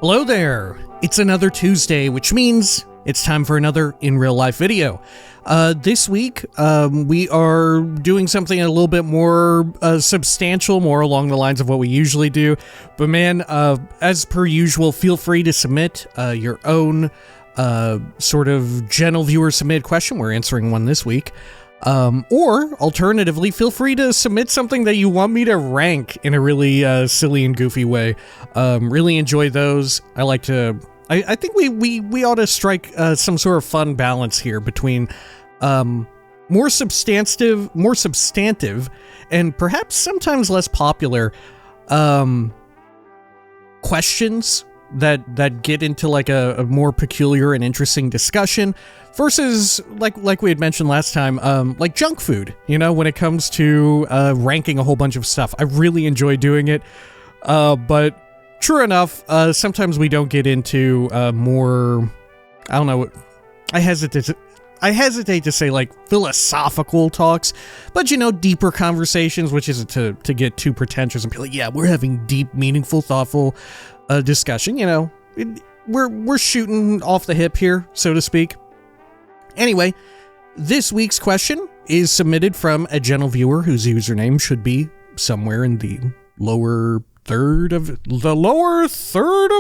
Hello there! It's another Tuesday, which means it's time for another in real life video. This week, we are doing something a little bit more substantial, more along the lines of what we usually do. But man, as per usual, feel free to submit your own sort of general viewer submitted question. We're answering one this week. Or, alternatively, feel free to submit something that you want me to rank in a really silly and goofy way. Really enjoy those. I like to... I think we ought to strike some sort of fun balance here between more substantive, and perhaps sometimes less popular questions that get into like a more peculiar and interesting discussion versus like we had mentioned last time, like junk food, you know, when it comes to ranking a whole bunch of stuff. I really enjoy doing it, but true enough, sometimes we don't get into more, I don't know, I hesitate to say like philosophical talks, but you know, deeper conversations, which isn't to get too pretentious and be like, yeah, we're having deep, meaningful, thoughtful discussion, you know, we're shooting off the hip here, so to speak. Anyway, this week's question is submitted from a gentle viewer whose username should be somewhere in the lower third of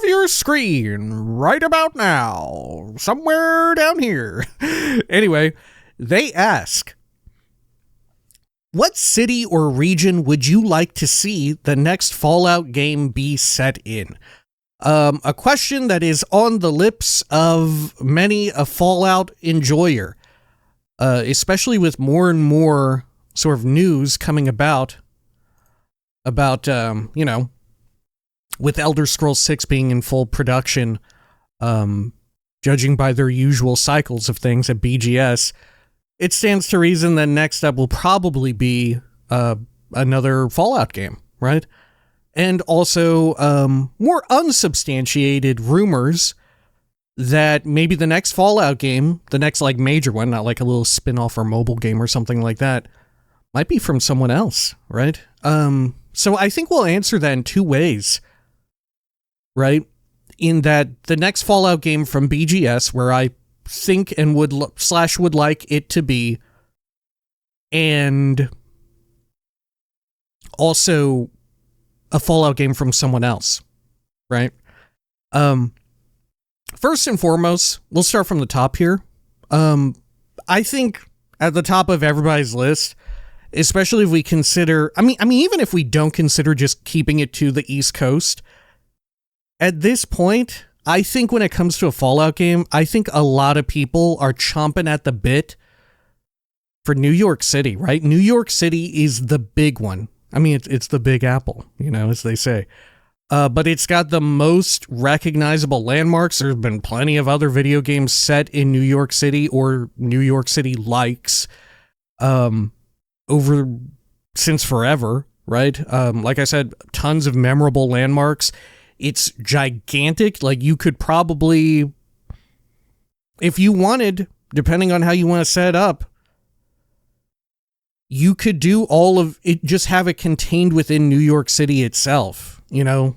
your screen right about now, somewhere down here. Anyway, they ask, what city or region would you like to see the next Fallout game be set in? A question that is on the lips of many a Fallout enjoyer, especially with more and more sort of news coming about, you know, with Elder Scrolls 6 being in full production, judging by their usual cycles of things at BGS, it stands to reason that next up will probably be another Fallout game, right? And also more unsubstantiated rumors that maybe the next Fallout game, the next like major one, not like a little spin-off or mobile game or something like that, might be from someone else, right? So I think we'll answer that in two ways, right? In that the next Fallout game from BGS, where I think and would like it to be, and also a Fallout game from someone else, right? First and foremost, we'll start from the top here. I think at the top of everybody's list, especially if we consider, I mean, even if we don't consider just keeping it to the East Coast, at this point, I think when it comes to a Fallout game, I think a lot of people are chomping at the bit for New York City, right? New York City is the big one. I mean, it's the Big Apple, you know, as they say. But it's got the most recognizable landmarks. There's been plenty of other video games set in New York City or New York City likes over since forever, right? Like I said, tons of memorable landmarks. It's gigantic. Like, you could probably, if you wanted, depending on how you want to set it up, you could do all of it, just have it contained within New York City itself, you know?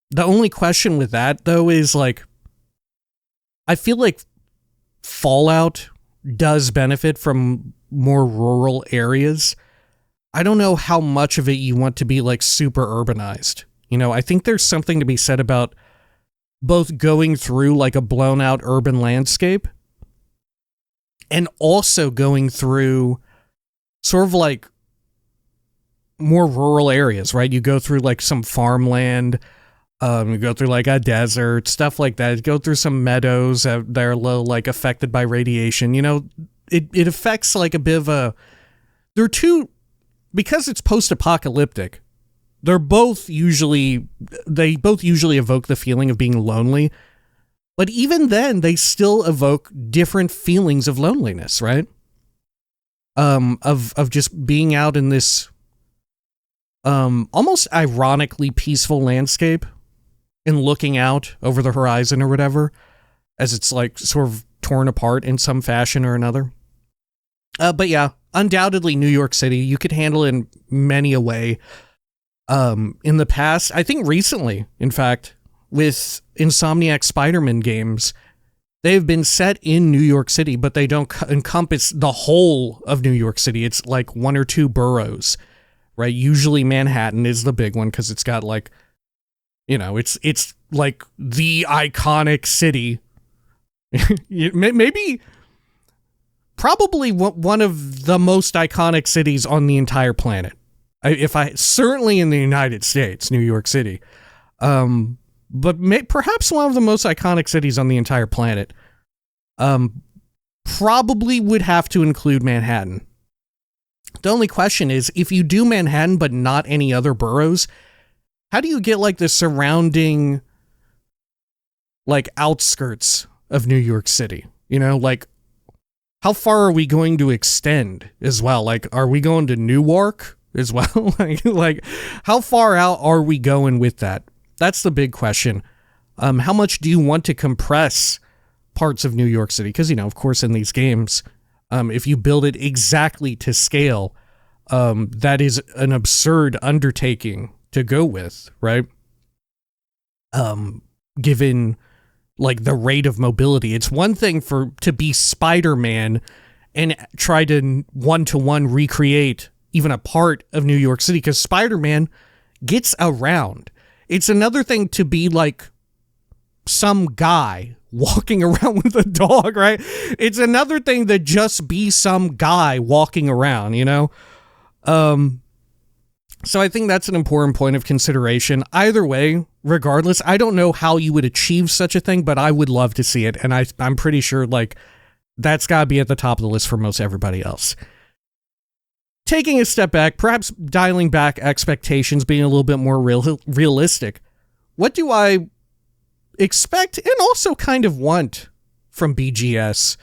The only question with that, though, is, like, I feel like Fallout does benefit from more rural areas. I don't know how much of it you want to be, like, super urbanized. You know, I think there's something to be said about both going through, like, a blown-out urban landscape and also going through sort of like more rural areas, right? You go through like some farmland, you go through like a desert, stuff like that. You go through some meadows that are a little like affected by radiation. You know, it affects like a bit of a, they're two, because it's post-apocalyptic, they both usually evoke the feeling of being lonely, but even then they still evoke different feelings of loneliness, right? Of just being out in this almost ironically peaceful landscape and looking out over the horizon or whatever as it's like sort of torn apart in some fashion or another. But yeah, undoubtedly New York City, you could handle it in many a way. In the past, I think recently, in fact, with Insomniac Spider-Man games, they've been set in New York City, but they don't encompass the whole of New York City. It's like one or two boroughs, right? Usually Manhattan is the big one because it's got like, you know, it's like the iconic city. Maybe, probably one of the most iconic cities on the entire planet. Certainly in the United States, New York City. But perhaps one of the most iconic cities on the entire planet. Probably would have to include Manhattan. The only question is, if you do Manhattan but not any other boroughs, how do you get like the surrounding like outskirts of New York City? You know, like how far are we going to extend as well? Like, are we going to Newark as well? like how far out are we going with that? That's the big question. How much do you want to compress parts of New York City? Because, you know, of course, in these games, if you build it exactly to scale, that is an absurd undertaking to go with, right? Given, like, the rate of mobility. It's one thing to be Spider-Man and try to one-to-one recreate even a part of New York City, because Spider-Man gets around. It's another thing to be like some guy walking around with a dog, right? It's another thing to just be some guy walking around, you know? So I think that's an important point of consideration. Either way, regardless, I don't know how you would achieve such a thing, but I would love to see it. And I'm pretty sure like that's got to be at the top of the list for most everybody else. Taking a step back, perhaps dialing back expectations, being a little bit more realistic. What do I expect and also kind of want from BGS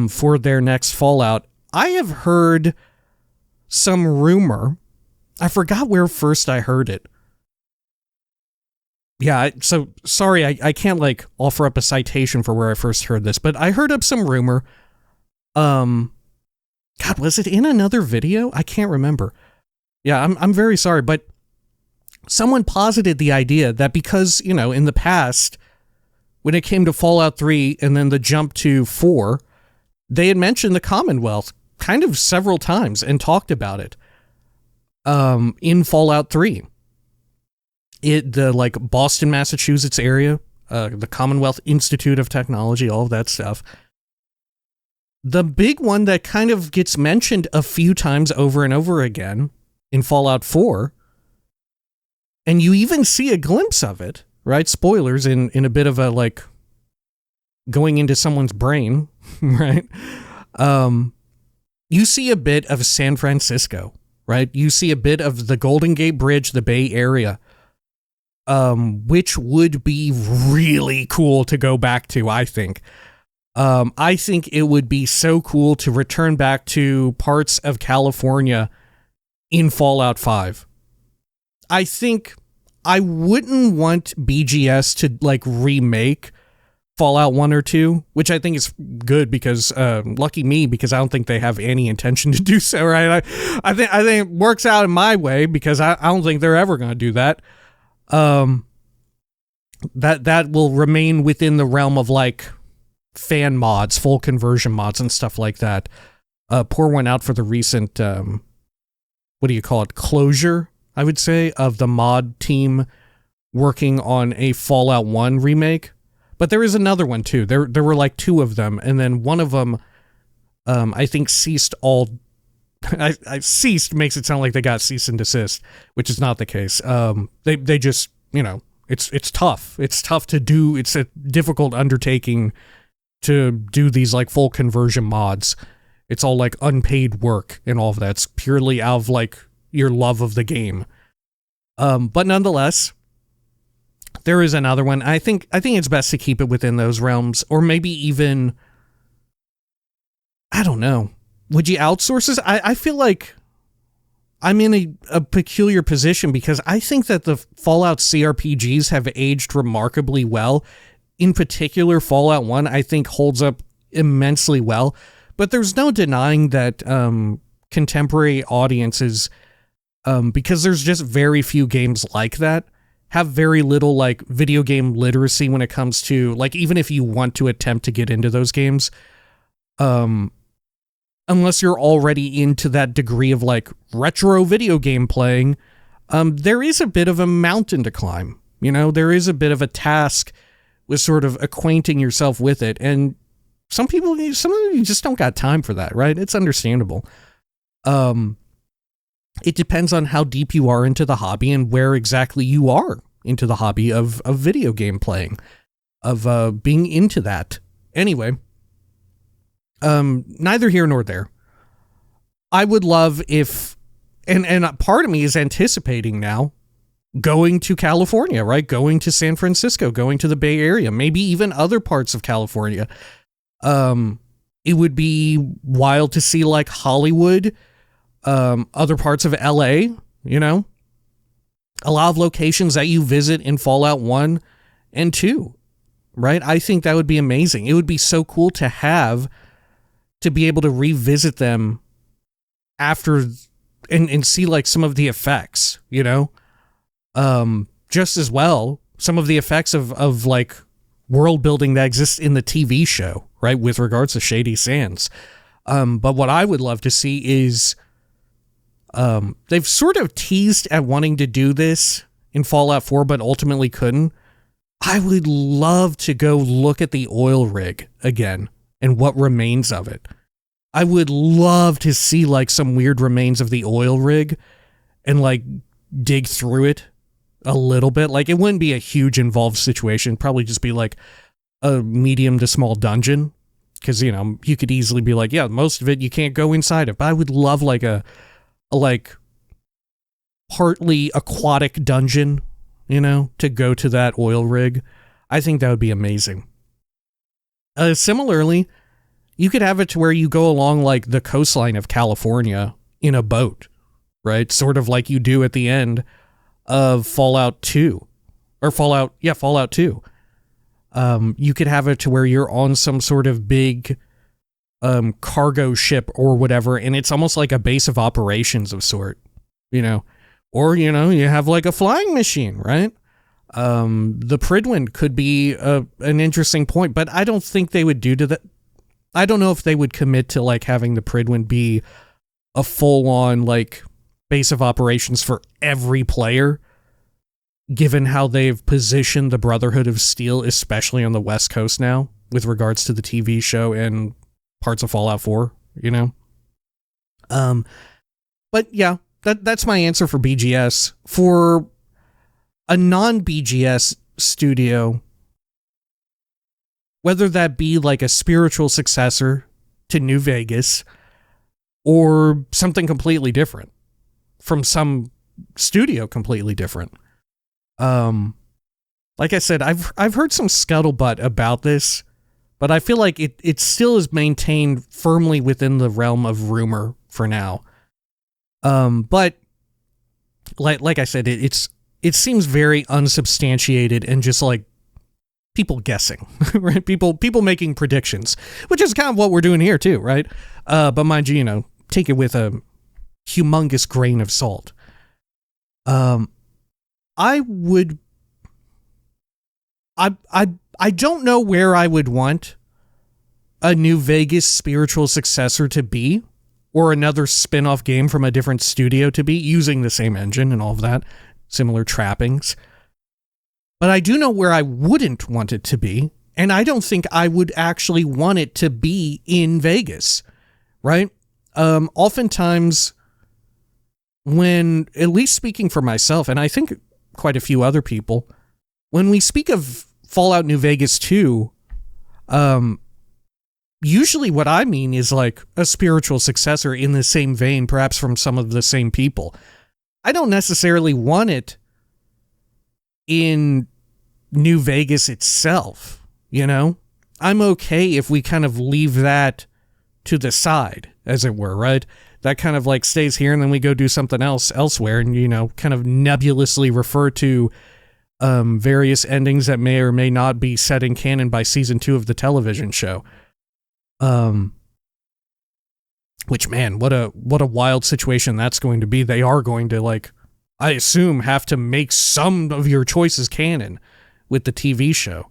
for their next Fallout? I have heard some rumor. I forgot where first I heard it. Yeah, so sorry, I can't like offer up a citation for where I first heard this, but I heard up some rumor. God, was it in another video? I can't remember. Yeah, I'm very sorry, but someone posited the idea that because, you know, in the past, when it came to Fallout 3 and then the jump to 4, they had mentioned the Commonwealth kind of several times and talked about it in Fallout 3. The like Boston, Massachusetts area, the Commonwealth Institute of Technology, all of that stuff. The big one that kind of gets mentioned a few times over and over again in Fallout 4, and you even see a glimpse of it, right? Spoilers in a bit of a, like, going into someone's brain, right? You see a bit of San Francisco, right? You see a bit of the Golden Gate Bridge, the Bay Area, which would be really cool to go back to, I think. I think it would be so cool to return back to parts of California in Fallout 5. I think I wouldn't want BGS to like remake Fallout 1 or 2, which I think is good because, lucky me, because I don't think they have any intention to do so, right? I think it works out in my way because I don't think they're ever going to do that. That will remain within the realm of like fan mods, full conversion mods and stuff like that. Pour one out for the recent, what do you call it? Closure, I would say, of the mod team working on a Fallout 1 remake. But there is another one too. There were like two of them, and then one of them, I think ceased all. I ceased makes it sound like they got cease and desist, which is not the case. They just, you know, it's tough. It's tough to do. It's a difficult undertaking to do these like full conversion mods. It's all like unpaid work and all of that. It's purely out of like your love of the game. But nonetheless, there is another one. I think it's best to keep it within those realms, or maybe even, I don't know. Would you outsource this? I feel like I'm in a peculiar position because I think that the Fallout CRPGs have aged remarkably well. In particular, Fallout 1, I think, holds up immensely well. But there's no denying that contemporary audiences, because there's just very few games like that, have very little like video game literacy when it comes to like, even if you want to attempt to get into those games, unless you're already into that degree of like retro video game playing, there is a bit of a mountain to climb. You know, there is a bit of a task with sort of acquainting yourself with it. And some of you just don't got time for that, right? It's understandable. It depends on how deep you are into the hobby and where exactly you are into the hobby of video game playing, of being into that. Anyway, neither here nor there. I would love if, and part of me is anticipating now, going to California, right? Going to San Francisco, going to the Bay Area, maybe even other parts of California. It would be wild to see like Hollywood, other parts of LA, you know, a lot of locations that you visit in Fallout 1 and 2, right? I think that would be amazing. It would be so cool to be able to revisit them after and see like some of the effects, you know, just as well, some of the effects of like world building that exists in the TV show, right? With regards to Shady Sands. But what I would love to see is, they've sort of teased at wanting to do this in Fallout 4, but ultimately couldn't. I would love to go look at the oil rig again and what remains of it. I would love to see like some weird remains of the oil rig and like dig through it a little bit. Like it wouldn't be a huge involved situation. Probably just be like a medium to small dungeon. Cause you know, you could easily be like, yeah, most of it you can't go inside of, but I would love like a like partly aquatic dungeon, you know, to go to that oil rig. I think that would be amazing. Similarly, you could have it to where you go along like the coastline of California in a boat, right? Sort of like you do at the end of Fallout 2 or Fallout 2. You could have it to where you're on some sort of big cargo ship or whatever, and it's almost like a base of operations of sort, you know, or, you know, you have like a flying machine, right? The Prydwen could be an interesting point, but I don't think they would do to that. I don't know if they would commit to like having the Prydwen be a full-on like base of operations for every player, given how they've positioned the Brotherhood of Steel, especially on the West Coast now, with regards to the TV show and parts of Fallout 4, you know? But yeah, that's my answer for BGS. For a non-BGS studio, whether that be like a spiritual successor to New Vegas or something completely different from some studio completely different. Like I said, I've heard some scuttlebutt about this, but I feel like it still is maintained firmly within the realm of rumor for now. But like I said, it seems very unsubstantiated and just like people guessing, right? People making predictions, which is kind of what we're doing here too, right? But mind you, you know, take it with a humongous grain of salt. I don't know where I would want a New Vegas spiritual successor to be, or another spin-off game from a different studio to be, using the same engine and all of that, similar trappings. But I do know where I wouldn't want it to be, and I don't think I would actually want it to be in Vegas, right? Oftentimes, when, at least speaking for myself, and I think quite a few other people, when we speak of Fallout New Vegas 2, usually what I mean is like a spiritual successor in the same vein, perhaps from some of the same people. I don't necessarily want it in New Vegas itself, you know? I'm okay if we kind of leave that to the side, as it were, right? That kind of like stays here and then we go do something else elsewhere and, you know, kind of nebulously refer to various endings that may or may not be set in canon by season 2 of the television show. Which, man, what a wild situation that's going to be. They are going to, like, I assume, have to make some of your choices canon with the TV show.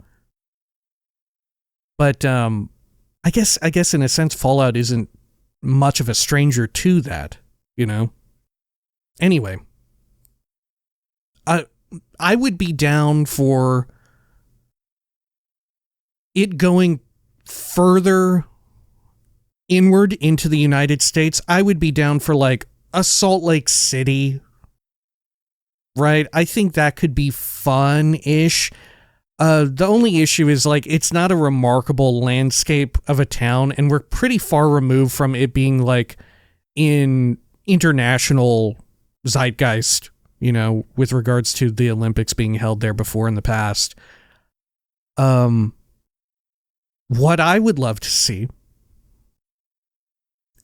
But I guess in a sense, Fallout isn't much of a stranger to that, you know? Anyway, I would be down for it going further inward into the United States. I would be down for like a Salt Lake City, right? I think that could be fun-ish. The only issue is, like, it's not a remarkable landscape of a town, and we're pretty far removed from it being, like, in international zeitgeist, you know, with regards to the Olympics being held there before in the past. What I would love to see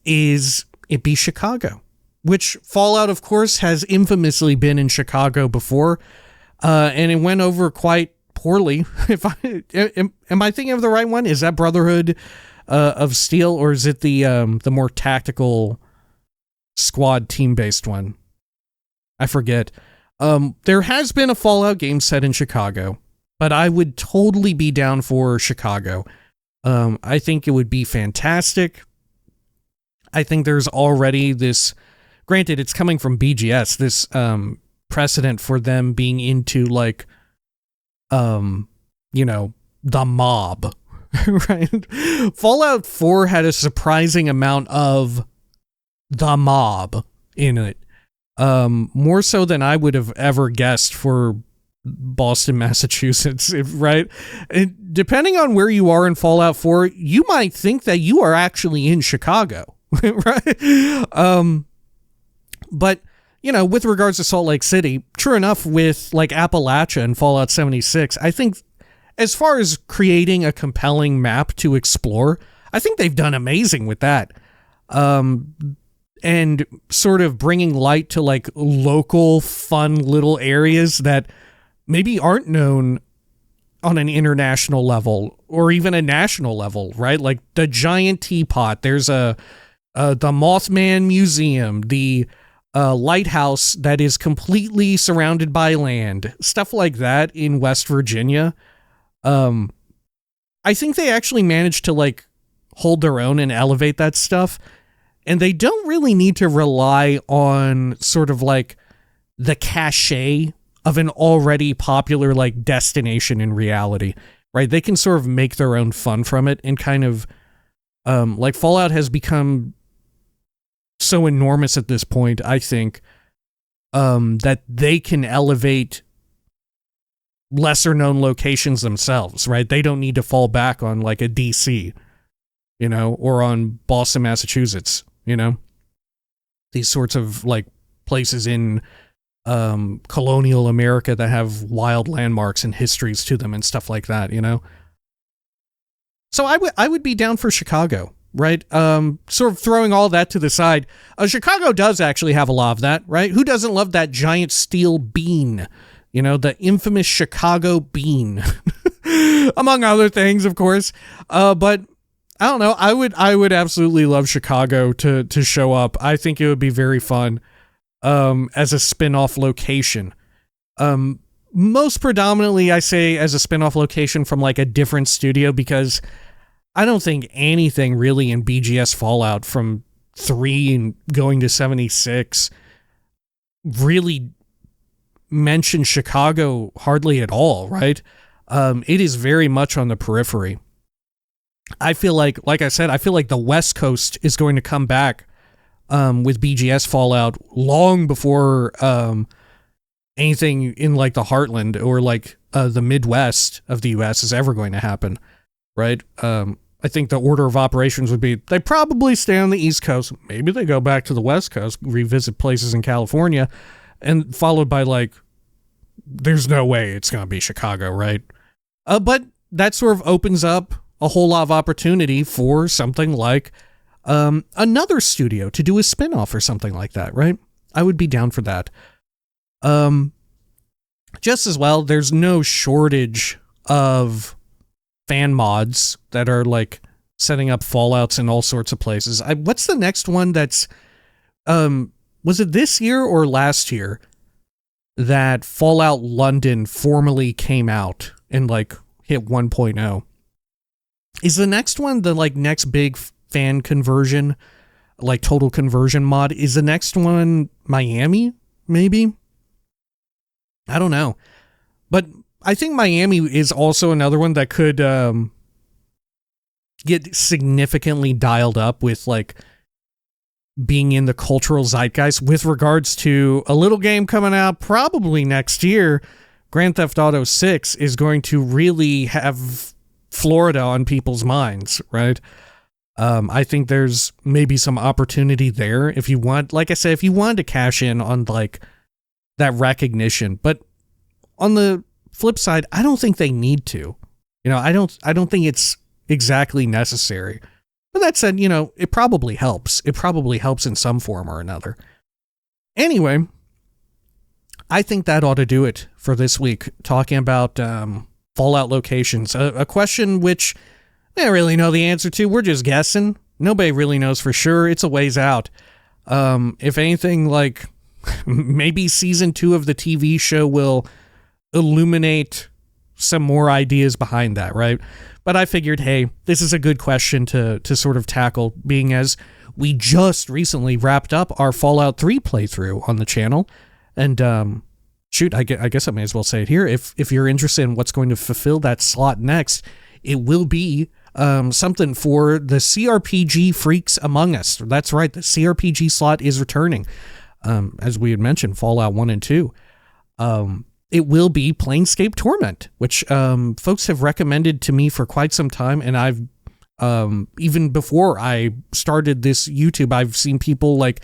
is it be Chicago, which Fallout, of course, has infamously been in Chicago before, and it went over quite poorly. Am I thinking of the right one? Is that Brotherhood of Steel, or is it the more tactical squad team-based one? I forget. There has been a Fallout game set in Chicago, but I would totally be down for Chicago. I think it would be fantastic. I think there's already this, granted, it's coming from BGS, this precedent for them being into, like, you know, the mob, right? Fallout 4 had a surprising amount of the mob in it. More so than I would have ever guessed for Boston, Massachusetts, right? Depending on where you are in Fallout 4, you might think that you are actually in Chicago, right? But, you know, with regards to Salt Lake City, true enough with, like, Appalachia and Fallout 76, I think as far as creating a compelling map to explore, I think they've done amazing with that. And sort of bringing light to, like, local, fun little areas that maybe aren't known on an international level or even a national level, right? Like the giant teapot. There's the Mothman Museum, the lighthouse that is completely surrounded by land, stuff like that in West Virginia. I think they actually managed to, like, hold their own and elevate that stuff. And they don't really need to rely on sort of like the cachet of an already popular, like, destination in reality, right? They can sort of make their own fun from it and kind of, like, Fallout has become so enormous at this point, I think, that they can elevate lesser known locations themselves, right? They don't need to fall back on, like, a DC, you know, or on Boston, Massachusetts, you know, these sorts of, like, places in colonial America that have wild landmarks and histories to them and stuff like that, you know? So I would be down for Chicago, right? Sort of throwing all that to the side. Chicago does actually have a lot of that, right? Who doesn't love that giant steel bean? You know, the infamous Chicago bean, among other things, of course. But I don't know. I would absolutely love Chicago to show up. I think it would be very fun. As a spin-off location. Most predominantly, I say as a spin-off location from, like, a different studio, because I don't think anything really in BGS Fallout from 3 and going to 76 really mentioned Chicago hardly at all, right? It is very much on the periphery. I feel like I said, I feel like the West Coast is going to come back with BGS Fallout long before anything in, like, the Heartland or, like, the Midwest of the U.S. is ever going to happen, right? I think the order of operations would be they probably stay on the East Coast. Maybe they go back to the West Coast, revisit places in California, and followed by, like, there's no way it's going to be Chicago, right? But that sort of opens up a whole lot of opportunity for something like another studio to do a spin-off or something like that, right? I would be down for that. Just as well, there's no shortage of fan mods that are, like, setting up Fallouts in all sorts of places. What's the next one that's, was it this year or last year? that Fallout London formally came out and like hit 1.0. Is the next one the like next big fan conversion, like total conversion mod? Is the next one Miami, maybe? I don't know. But I think Miami is also another one that could get significantly dialed up with like being in the cultural zeitgeist with regards to a little game coming out probably next year. Grand Theft Auto 6 is going to really have Florida on people's minds, right? I think there's maybe some opportunity there if you want, like I said, if you wanted to cash in on like that recognition. But on the flip side, I don't think they need to. You know, I don't think it's exactly necessary. But that said, you know, it probably helps. It probably helps in some form or another. Anyway, I think that ought to do it for this week, talking about Fallout locations. A question which I don't really know the answer to. We're just guessing. Nobody really knows for sure. It's a ways out. If anything, like maybe season 2 of the TV show will illuminate some more ideas behind that, right? But I figured, hey, this is a good question to sort of tackle, being as we just recently wrapped up our Fallout 3 playthrough on the channel. And shoot, I guess I may as well say it here. If you're interested in what's going to fulfill that slot next, it will be something for the CRPG freaks among us. That's right, the CRPG slot is returning. As we had mentioned, Fallout 1 and 2. It will be Planescape Torment, which folks have recommended to me for quite some time, and I've even before I started this YouTube, I've seen people like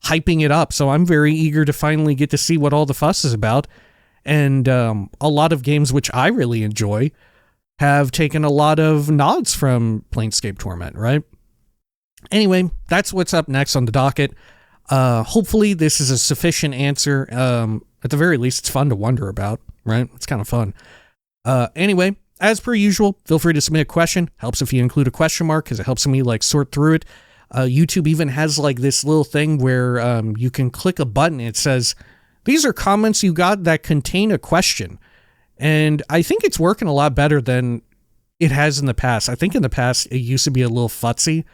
hyping it up, so I'm very eager to finally get to see what all the fuss is about. And a lot of games which I really enjoy have taken a lot of nods from Planescape Torment, right? Anyway, that's what's up next on the docket. Hopefully this is a sufficient answer. At the very least, it's fun to wonder about, right? It's kind of fun. Anyway, as per usual, feel free to submit a question. Helps if you include a question mark because it helps me like sort through it. YouTube even has like this little thing where you can click a button. It says, these are comments you got that contain a question. And I think it's working a lot better than it has in the past. I think in the past, it used to be a little futzy.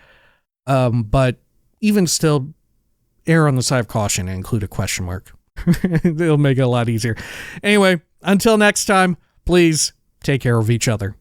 But even still, err on the side of caution and include a question mark. It'll make it a lot easier. Anyway, until next time, please take care of each other.